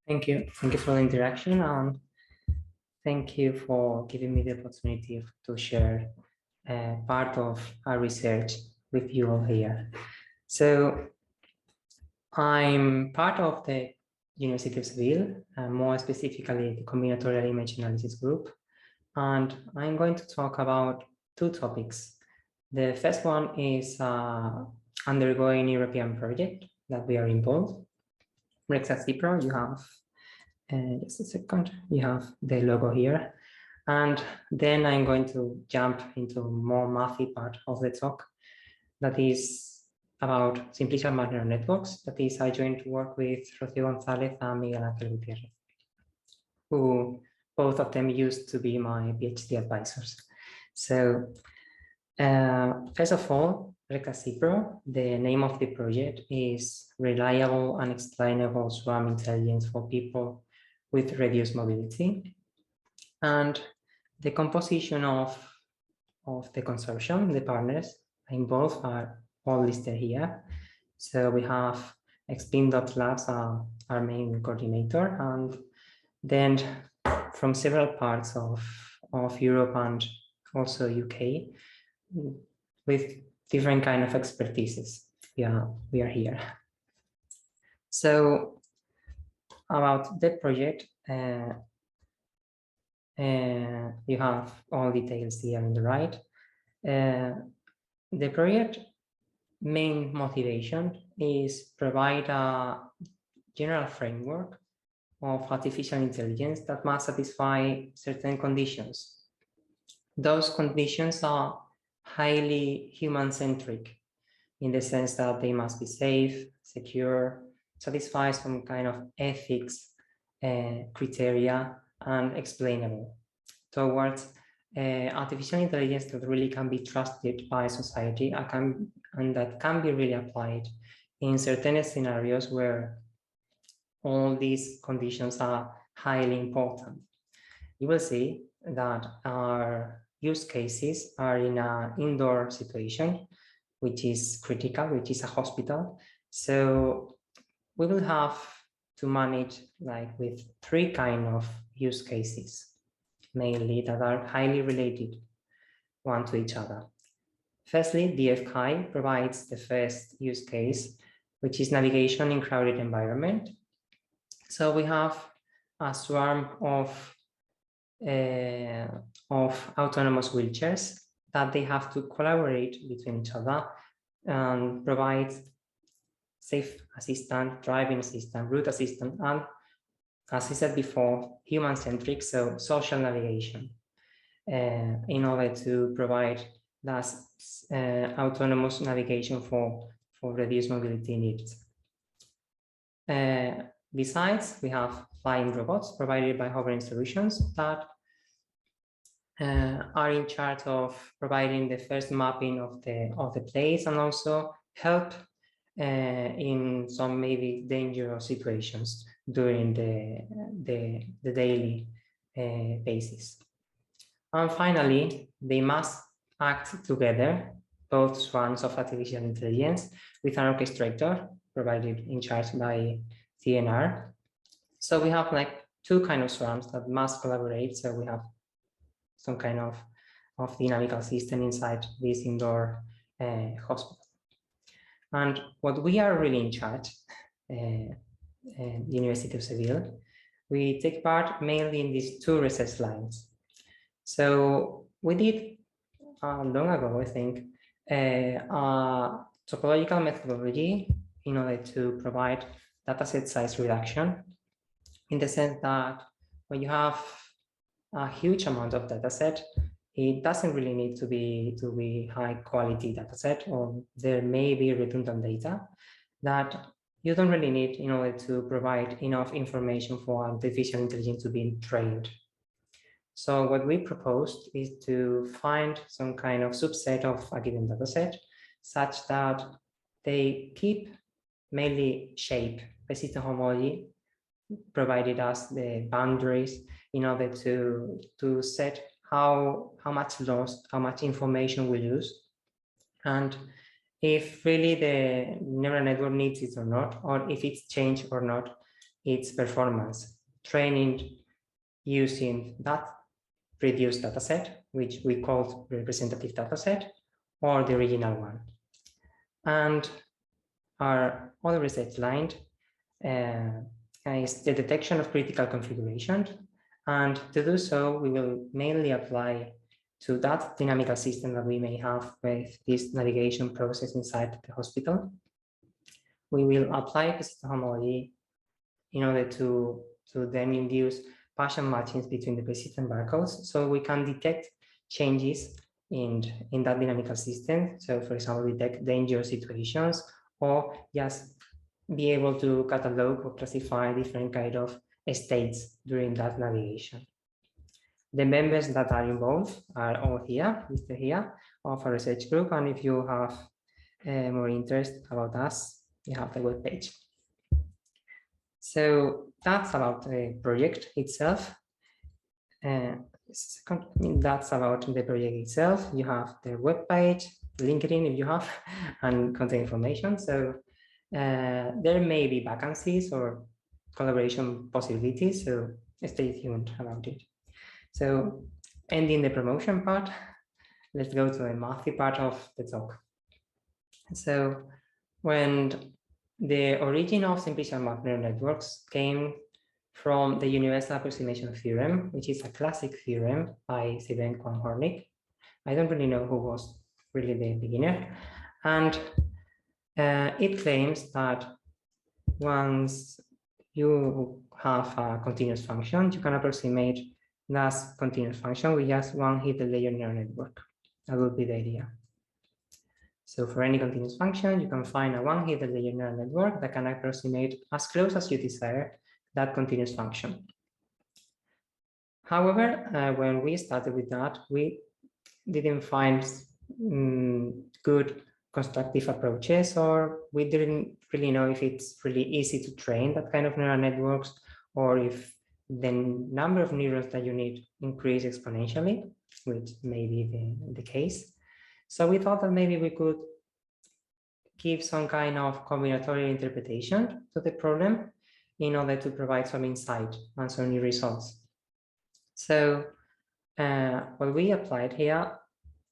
Thank you. Thank you for the interaction, and thank you for giving me the opportunity to share part of our research with you all here. So I'm part of the University of Seville, more specifically the combinatorial image analysis group, and I'm going to talk about two topics. The first one is undergoing European project that we are involved. RexasiPro, you have just a second, you have the logo here. And then I'm going to jump into more mathy part of the talk that is about Simplicial-Map Neural Networks. That is, I joined to work with Rocío González and Miguel Ángel Gutiérrez, who both of them used to be my PhD advisors. So first of all, RexasiPro, the name of the project is Reliable and Explainable Swarm Intelligence for People with Reduced Mobility. And the composition of the consortium, the partners involved, are all listed here. So we have Explain.labs, our main coordinator, and then from several parts of Europe and also UK, with different kind of expertises. We are here. So about the project, you have all details here on the right. The project main motivation is provide a general framework of artificial intelligence that must satisfy certain conditions. Those conditions are highly human-centric in the sense that they must be safe, secure, satisfy some kind of ethics criteria, and explainable towards artificial intelligence that really can be trusted by society and that can be really applied in certain scenarios where all these conditions are highly important. You will see that our use cases are in an indoor situation, which is critical, which is a hospital. So we will have to manage like with three kind of use cases, mainly that are highly related one to each other. Firstly, DFCHI provides the first use case, which is navigation in crowded environment. So we have a swarm of autonomous wheelchairs that they have to collaborate between each other and provide safe assistant, driving assistant, route assistant, and as I said before, human-centric, so social navigation in order to provide that autonomous navigation for reduced mobility needs. Besides, we have flying robots provided by hovering solutions that are in charge of providing the first mapping of the place and also help in some maybe dangerous situations during the daily basis. And finally, they must act together, both swarms of artificial intelligence, with an orchestrator provided in charge by CNR. So we have like two kind of swarms that must collaborate. So we have some kind of dynamical system inside this indoor hospital. And what we are really in charge, the University of Seville, we take part mainly in these two research lines. So we did long ago, I think, a topological methodology in order to provide dataset size reduction, in the sense that when you have a huge amount of dataset, it doesn't really need to be high quality dataset, or there may be redundant data that you don't really need in order to provide enough information for artificial intelligence to be trained. So what we proposed is to find some kind of subset of a given dataset such that they keep mainly shape, persistent homology, provided us the boundaries in order to set how much loss, how much information we lose, and if really the neural network needs it or not, or if it's changed or not its performance, training using that reduced dataset, which we called representative dataset, or the original one. And our other research line is the detection of critical configurations. And to do so, we will mainly apply to that dynamical system that we may have with this navigation process inside the hospital. We will apply persistent homology in order to then induce partial matchings between the persistent barcodes, so we can detect changes in that dynamical system. So for example, detect dangerous situations, or just be able to catalog or classify different kind of states during that navigation. The members that are involved are all here, listed here, of a research group. And if you have more interest about us, you have the web page. So that's about the project itself. That's about the project itself. You have the web page, LinkedIn if you have, and contact information. So there may be vacancies or collaboration possibilities, so stay tuned about it. So ending the promotion part, let's go to the mathy part of the talk. So when the origin of Simplicial-Map Neural Networks came from the universal approximation theorem, which is a classic theorem by Seville and Hornick. I don't really know who was really the beginner. And it claims that once you have a continuous function, you can approximate that continuous function with just one hidden layer neural network. That would be the idea. So for any continuous function, you can find a one hidden layer neural network that can approximate as close as you desire that continuous function. However, when we started with that, we didn't find good constructive approaches, or we didn't really know if it's really easy to train that kind of neural networks, or if the number of neurons that you need increase exponentially, which may be the case. So we thought that maybe we could give some kind of combinatorial interpretation to the problem in order to provide some insight and some new results. So what we applied here,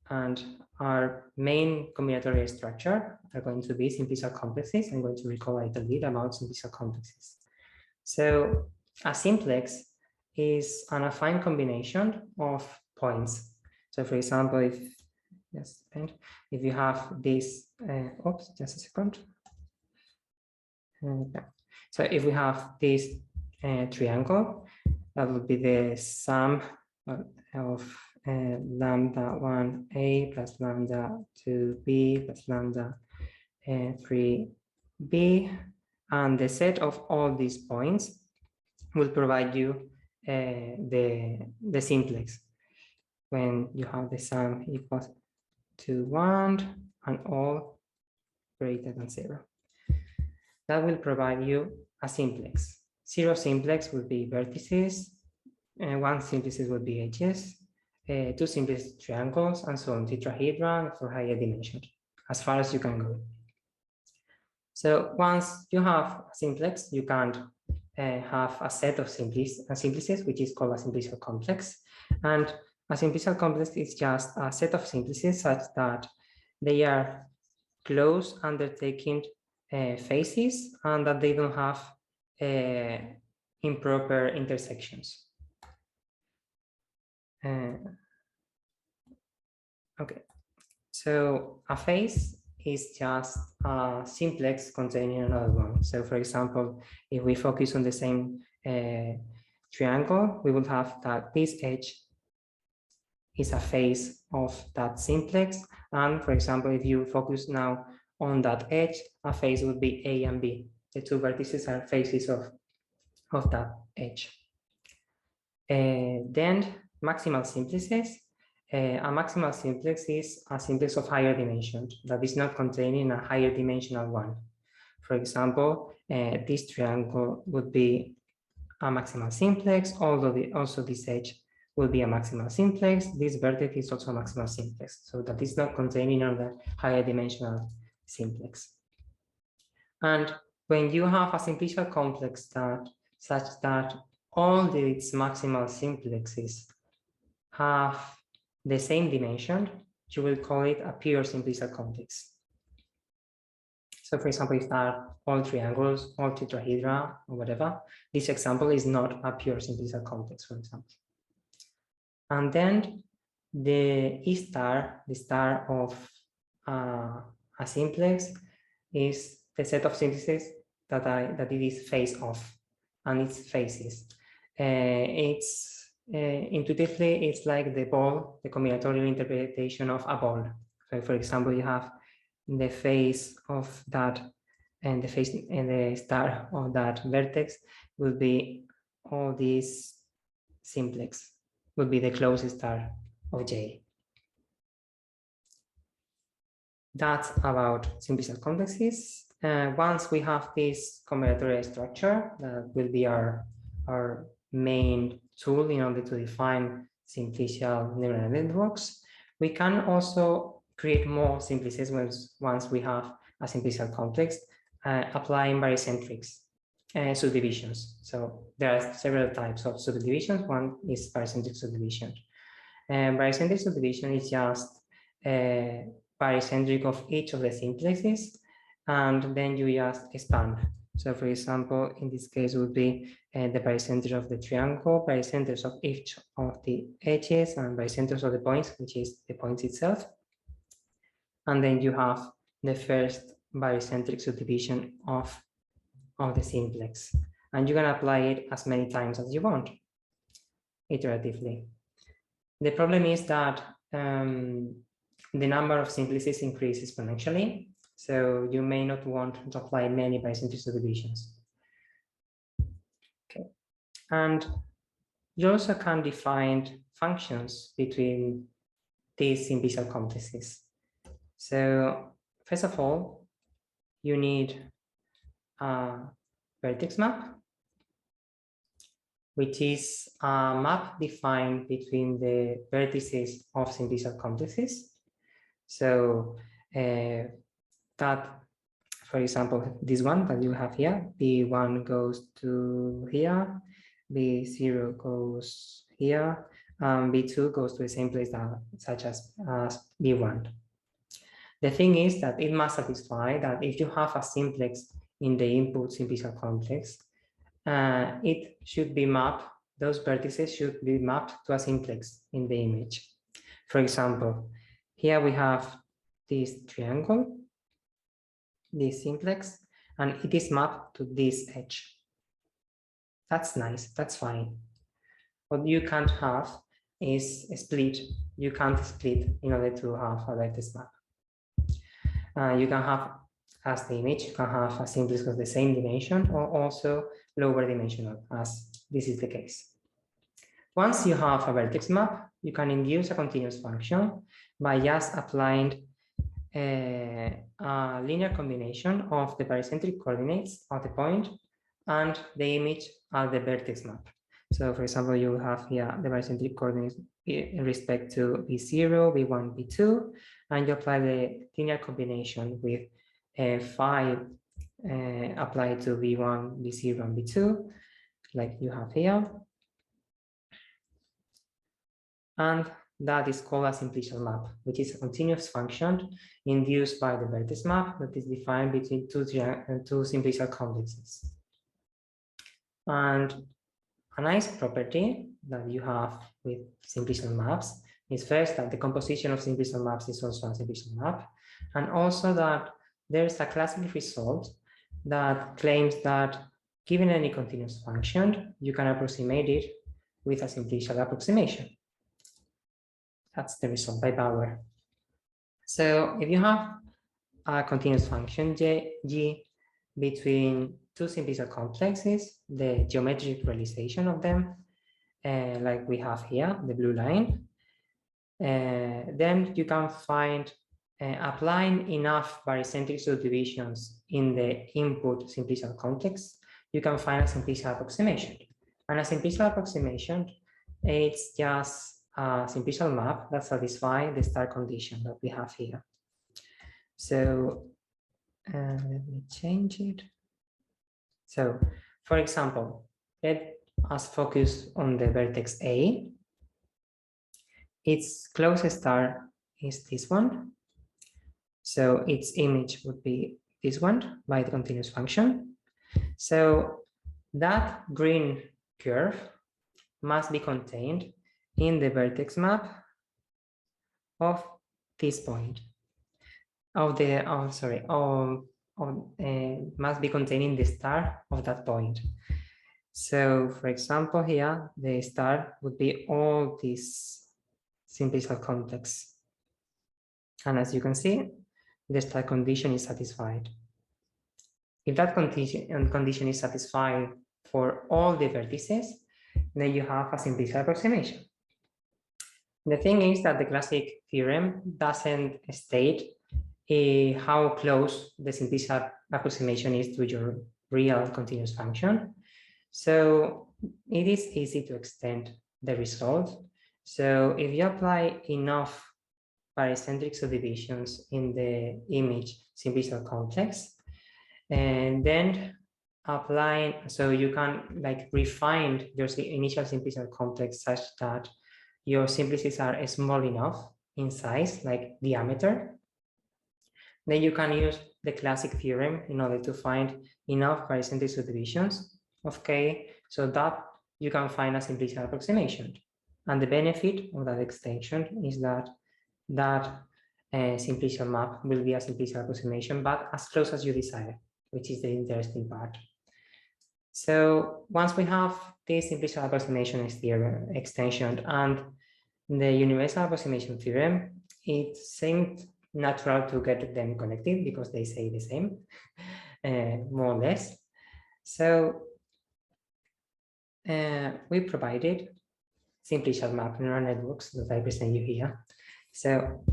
and our main combinatorial structure are going to be simplicial complexes. I'm going to recall a little bit about simplicial complexes. So a simplex is an affine combination of points. So for example, if you have this, oops, just a second. Okay. So if we have this triangle, that would be the sum of lambda 1a plus lambda 2b plus lambda 3b, and the set of all these points will provide you the simplex when you have the sum equals to 1 and all greater than 0. That will provide you a simplex. 0 simplex will be vertices, 1 simplex will be edges, 2 simplex triangles, and so on, tetrahedron for higher dimensions, as far as you can go. So once you have a simplex, you can have a set of simplices, which is called a simplicial complex. And a simplicial complex is just a set of simplices such that they are close undertaking phases and that they don't have improper intersections. Okay, so a phase is just a simplex containing another one. So for example, if we focus on the same triangle, we would have that this edge is a phase of that simplex. And for example, if you focus now on that edge, a phase would be A and B. The two vertices are phases of that edge. Then maximal simplices. A maximal simplex is a simplex of higher dimension that is not containing a higher dimensional one. For example, this triangle would be a maximal simplex, although also this edge will be a maximal simplex. This vertex is also a maximal simplex, so that is not containing another higher dimensional simplex. And when you have a simplicial complex that such that all its maximal simplexes have the same dimension, you will call it a pure simplicial complex. So for example, if there are all triangles, all tetrahedra, or whatever, this example is not a pure simplicial complex, for example. And then the E star, the star of a simplex, is the set of simplexes that it is face of, and its faces. Intuitively, it's like the ball, the combinatorial interpretation of a ball. So for example, you have the face of that, and the face and the star of that vertex will be all these simplex, will be the closest star of J. That's about simplicial complexes. Once we have this combinatorial structure, that will be our main tool in order to define simplicial neural networks. We can also create more simplices once we have a simplicial complex, applying barycentric subdivisions. So there are several types of subdivisions. One is barycentric subdivision. Barycentric subdivision is just barycentric of each of the simplexes, and then you just expand. So for example, in this case would be the barycenter of the triangle, barycenters of each of the edges, and barycenters of the points, which is the point itself. And then you have the first barycentric subdivision of the simplex. And you can apply it as many times as you want, iteratively. The problem is that the number of simplices increases exponentially, so you may not want to apply many barycentric subdivisions. Okay, and you also can define functions between these simplicial complexes. So first of all, you need a vertex map, which is a map defined between the vertices of simplicial complexes. So that, for example, this one that you have here, B1 goes to here, B0 goes here, B2 goes to the same place that, such as B1. The thing is that it must satisfy that if you have a simplex in the input simplicial complex, it should be mapped, those vertices should be mapped to a simplex in the image. For example, here we have this triangle, this simplex, and it is mapped to this edge. That's nice, that's fine. What you can't have is a split. You can't split in order to have a vertex map. You can have, as the image, you can have a simplex of the same dimension or also lower dimensional, as this is the case. Once you have a vertex map, you can induce a continuous function by just applying a linear combination of the barycentric coordinates of the point and the image at the vertex map. So for example, you have here the barycentric coordinates in respect to B0, B1, B2, and you apply the linear combination with 5 applied to B1, B0, and B2, like you have here. And that is called a simplicial-map, which is a continuous function induced by the vertex map that is defined between two simplicial complexes. And a nice property that you have with simplicial maps is first that the composition of simplicial maps is also a simplicial map, and also that there's a classic result that claims that given any continuous function, you can approximate it with a simplicial approximation. That's the result by Bauer. So if you have a continuous function G between two simplicial complexes, the geometric realization of them, like we have here, the blue line, then you can find applying enough barycentric subdivisions in the input simplicial complex, you can find a simplicial approximation. And a simplicial approximation, it's just a simplicial map that satisfies the star condition that we have here. So let me change it. So, for example, let us focus on the vertex A. Its closest star is this one. So its image would be this one by the continuous function. So that green curve must be contained in the vertex map of this point. Must be contained in the star of that point. So for example, here, the star would be all this simplicial complex. And as you can see, the star condition is satisfied. If that condition is satisfied for all the vertices, then you have a simplicial approximation. The thing is that the classic theorem doesn't state how close the simplicial approximation is to your real continuous function. So it is easy to extend the result. So if you apply enough barycentric subdivisions in the image simplicial complex, and then applying, so you can like refine your initial simplicial complex such that your simplices are small enough in size, like diameter, then you can use the classic theorem in order to find enough barycentric subdivisions of K so that you can find a simplicial approximation. And the benefit of that extension is that simplicial map will be a simplicial approximation, but as close as you desire, which is the interesting part. So once we have this simplicial approximation theorem extension and the universal approximation theorem, it seemed natural to get them connected because they say the same, more or less. So we provided Simplicial-Map Neural Networks that I present you here. So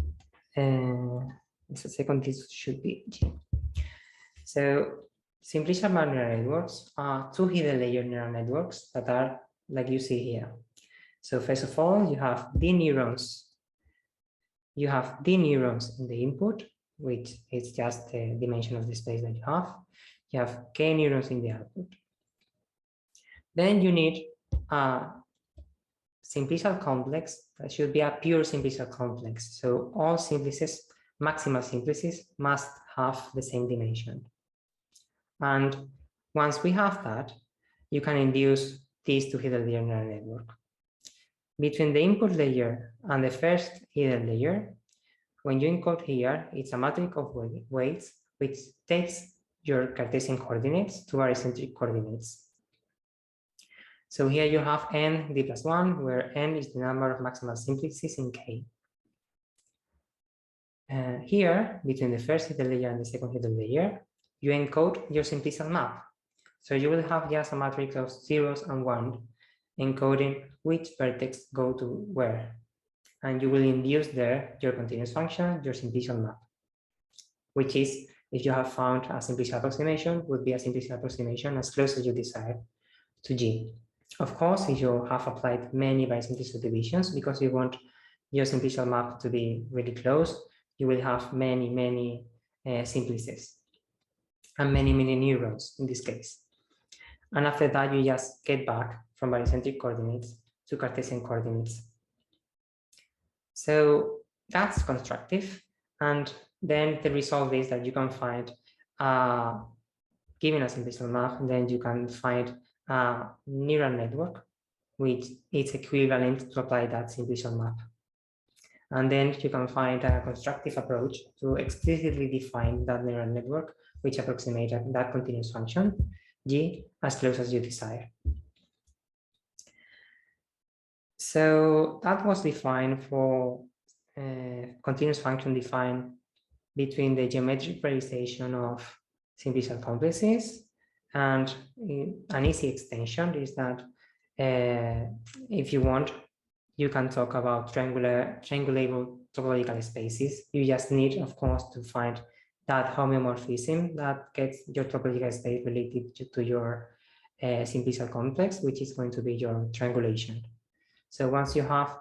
just a second, this should be G. So Simplicial-Map Neural Networks are two hidden layer neural networks that are like you see here. So first of all, you have D neurons. You have D neurons in the input, which is just the dimension of the space that you have. You have K neurons in the output. Then you need a simplicial complex that should be a pure simplicial complex. So all simplices, maximal simplices, must have the same dimension. And once we have that, you can induce these two hidden layer neural network. Between the input layer and the first hidden layer, when you encode here, it's a matrix of weights which takes your Cartesian coordinates to barycentric coordinates. So here you have n d plus 1, where n is the number of maximal simplices in K. Here, between the first hidden layer and the second hidden layer, you encode your simplicial map. So you will have just a matrix of zeros and ones encoding which vertex go to where. And you will induce there your continuous function, your simplicial map, which is, if you have found a simplicial approximation, would be a simplicial approximation as close as you desire to G. Of course, if you have applied many barycentric subdivisions, because you want your simplicial map to be really close, you will have many simplices and many neurons in this case. And after that, you just get back from barycentric coordinates to Cartesian coordinates. So that's constructive. And then the result is that you can find, given a simplicial map, then you can find a neural network which is equivalent to apply that simplicial map. And then you can find a constructive approach to explicitly define that neural network which approximates that continuous function, G, as close as you desire. So that was defined for continuous function defined between the geometric realization of simplicial complexes, and an easy extension is that if you want, you can talk about triangulable topological spaces. You just need, of course, to find that homeomorphism that gets your topological space related to your simplicial complex, which is going to be your triangulation. So once you have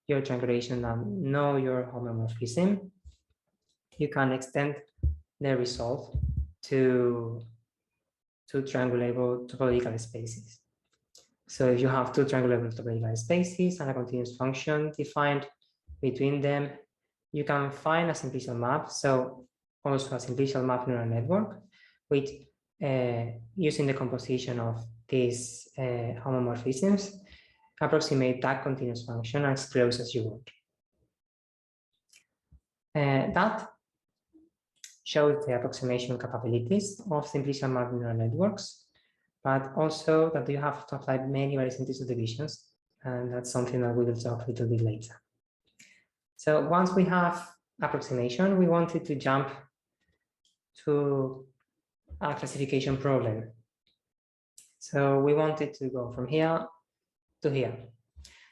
your triangulation and know your homomorphism, you can extend the result to triangulable topological spaces. So if you have two triangular regularized spaces and a continuous function defined between them, you can find a simplicial map. So also a simplicial-map neural network, which using the composition of these homomorphisms, approximate that continuous function as close as you want. That shows the approximation capabilities of simplicial-map neural networks, but also that you have to apply many very simple subdivisions, and that's something that we will talk a little bit later. So once we have approximation, we wanted to jump to a classification problem. So we wanted to go from here to here.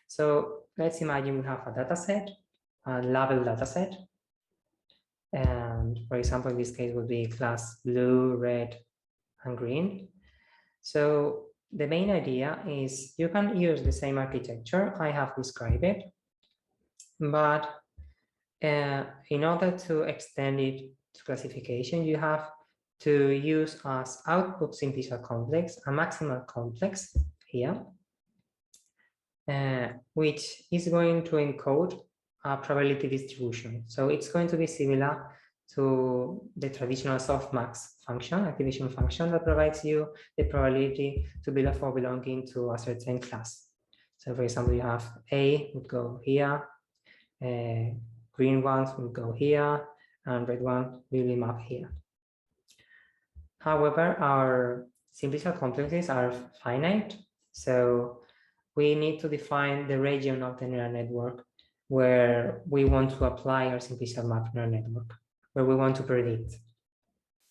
So let's imagine we have a data set, a labeled data set. And for example, in this case would be class blue, red, and green. So the main idea is you can use the same architecture I have described it, but in order to extend it to classification, you have to use as output simplicial complex a maximal complex here, which is going to encode a probability distribution. So it's going to be similar to the traditional softmax function, activation function that provides you the probability to be for belonging to a certain class. So for example, you have A would go here, green ones will go here, and red one will be mapped here. However, our simplicial complexes are finite, so we need to define the region of the neural network where we want to apply our simplicial-map neural network, where we want to predict.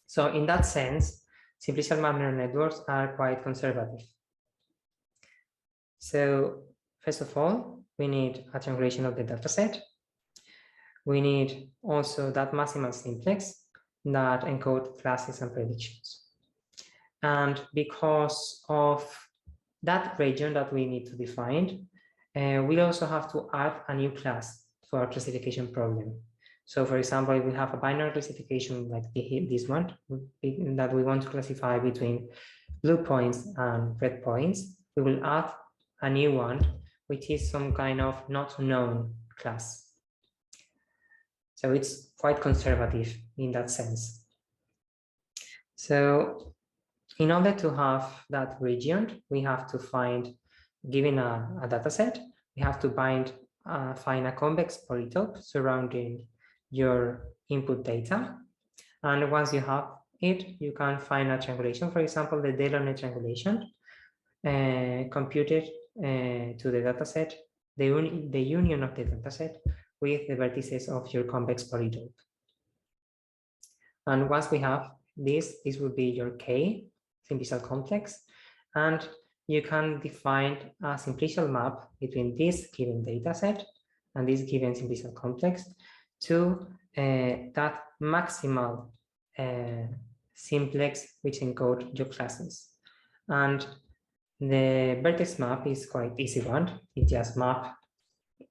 So in that sense, simplicial-map neural networks are quite conservative. So first of all, we need a triangulation of the dataset. We need also that maximal simplex that encode classes and predictions. And because of that region that we need to define, we also have to add a new class to our classification problem. So for example, if we have a binary classification like this one, that we want to classify between blue points and red points, we will add a new one, which is some kind of not known class. So it's quite conservative in that sense. So in order to have that region, we have to find, given a data set, we have to find a convex polytope surrounding your input data. And once you have it, you can find a triangulation, for example, the Delaunay triangulation, computed to the data set, the union of the data set with the vertices of your convex polytope. And once we have this would be your K simplicial complex, and you can define a simplicial map between this given data set and this given simplicial complex to that maximal simplex which encode your classes. And the vertex map is quite easy one. It just maps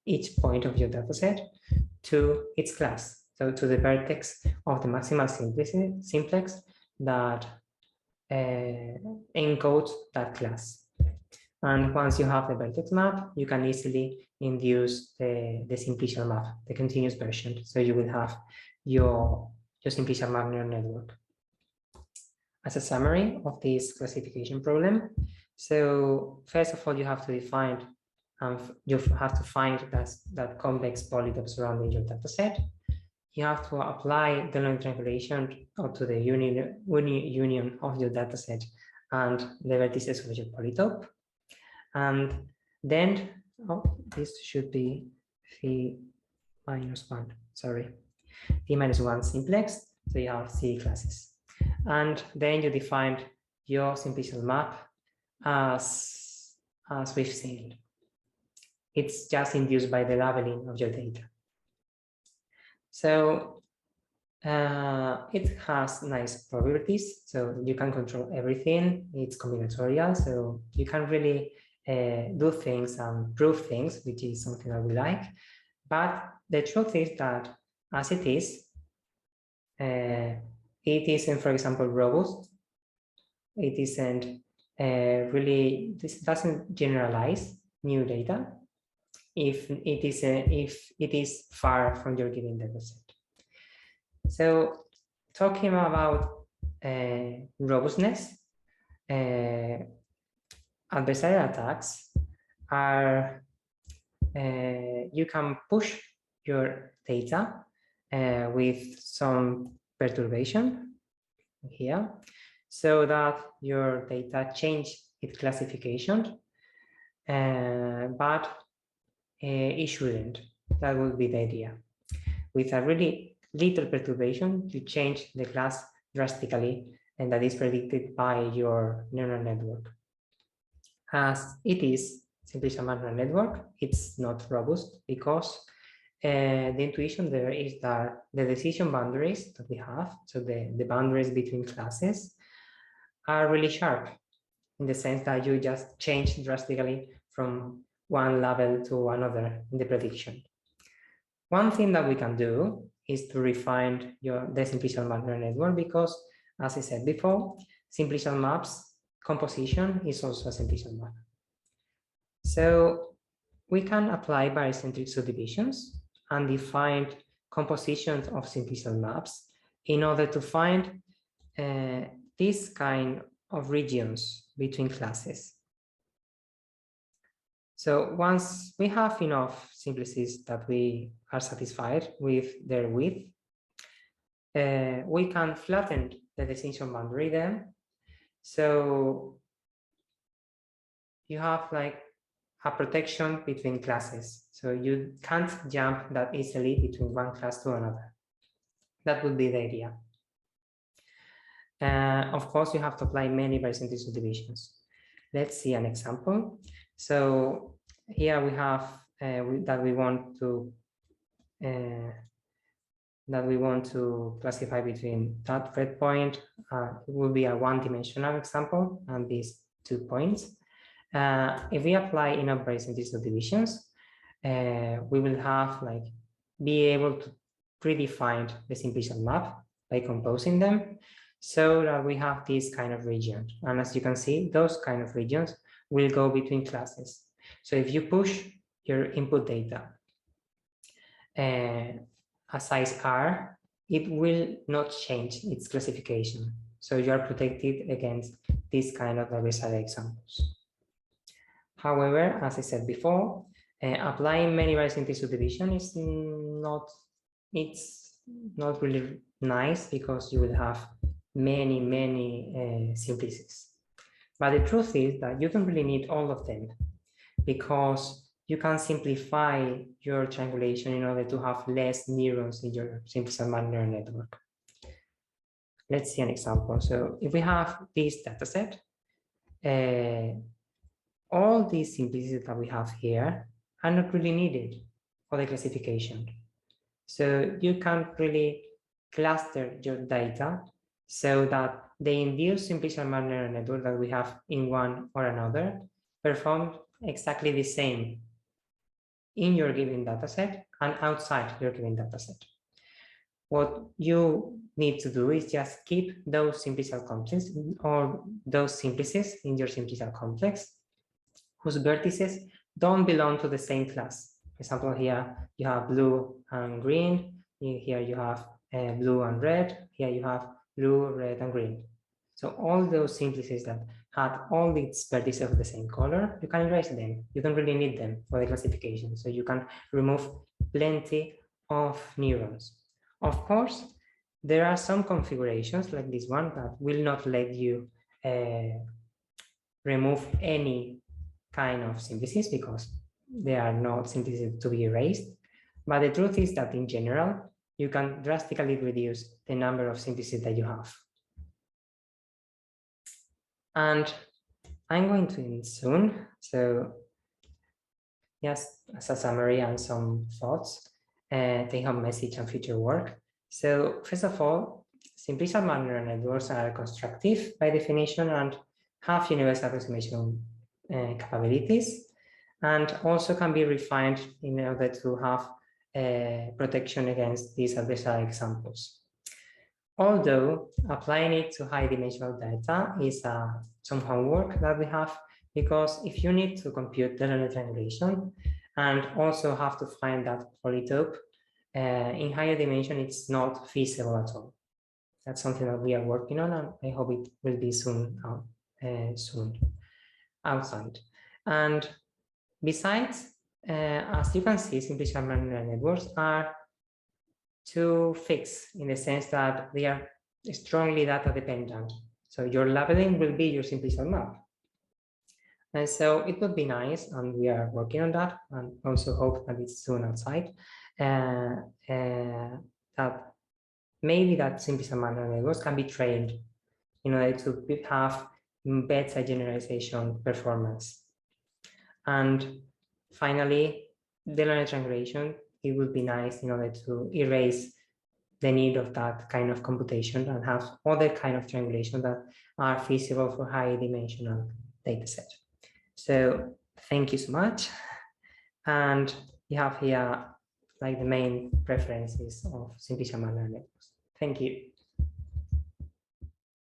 each point of your data set to its class, so to the vertex of the maximal simplex that encodes that class. And once you have the vertex map, you can easily induce the simplicial map, the continuous version. So you will have your simplicial map neural network. As a summary of this classification problem, so first of all, you have to define, you have to find that convex polytope surrounding your data set. You have to apply the Delaunay triangulation to the union of your data set and the vertices of your polytope. And then, this should be Phi-1, sorry, P-1 simplex, so you have 3 classes. And then you define your simplicial map as we've seen. It's just induced by the labeling of your data. So it has nice properties, so you can control everything. It's combinatorial, so you can really do things and prove things, which is something that we like. But the truth is that as it isn't, for example, robust. It isn't really this doesn't generalize new data if it is far from your given data set. So talking about robustness, adversarial attacks are you can push your data with some perturbation here, so that your data change its classification, but it shouldn't. That would be the idea. With a really little perturbation, you change the class drastically, and that is predicted by your neural network. As it is Simplicial-Map Neural Network, it's not robust because the intuition there is that the decision boundaries that we have, so the boundaries between classes, are really sharp in the sense that you just change drastically from one level to another in the prediction. One thing that we can do is to refine the Simplicial-Map Neural Network because, as I said before, simplicial maps composition is also a simplicial map. So we can apply barycentric subdivisions and define compositions of simplicial maps in order to find this kind of regions between classes. So once we have enough simplices that we are satisfied with their width, we can flatten the decision boundary then. So you have like a protection between classes. So you can't jump that easily between one class to another. That would be the idea. Of course, you have to apply many barycentric subdivisions. Let's see an example. So here we have that we want to classify between that red point. It will be a one-dimensional example and these 2 points. If we apply enough barycentric subdivisions, we will have be able to predefine the simplicial map by composing them, so that we have this kind of region. And as you can see, those kind of regions will go between classes. So if you push your input data a size R, it will not change its classification. So you are protected against this kind of adversarial examples. However, as I said before, applying many barycentric subdivision is not really nice because you will have many simplices. But the truth is that you don't really need all of them, because you can simplify your triangulation in order to have less neurons in your Simplicial-Map neural network. Let's see an example. So if we have this dataset, all these simplices that we have here are not really needed for the classification. So you can really cluster your data so that the induced Simplicial-Map neural network that we have in one or another perform exactly the same in your given dataset and outside your given dataset. What you need to do is just keep those simplicial complexes or those simplices in your simplicial complex whose vertices don't belong to the same class. For example, here you have blue and green. Here you have blue and red. Here you have blue, red, and green. So all those simplices that had all its vertices of the same color, you can erase them. You don't really need them for the classification. So you can remove plenty of neurons. Of course, there are some configurations like this one that will not let you remove any kind of simplices because they are not simplices to be erased. But the truth is that in general, you can drastically reduce the number of simplices that you have. And I'm going to end soon. So just as a summary and some thoughts, take home message and future work. So first of all, Simplicial-Map neural networks are constructive by definition and have universal approximation capabilities, and also can be refined in order to have protection against these adversarial examples. although applying it to high dimensional data is some homework that we have, because if you need to compute the linear triangulation and also have to find that polytope in higher dimension, it's not feasible at all. That's something that we are working on, and I hope it will be soon outside. And besides, as you can see, Simplicial-Map Neural Networks are too fixed in the sense that they are strongly data dependent. So your labeling will be your Simplicial-Map. And so it would be nice, and we are working on that, and also hope that it's soon outside, that maybe that Simplicial-Map Neural Networks can be trained in order to have better generalization performance. And finally, the linear triangulation, it would be nice in order to erase the need of that kind of computation and have other kind of triangulation that are feasible for high dimensional data set. So thank you so much. And you have here like the main preferences of Simplicial-Map Neural Networks. Thank you.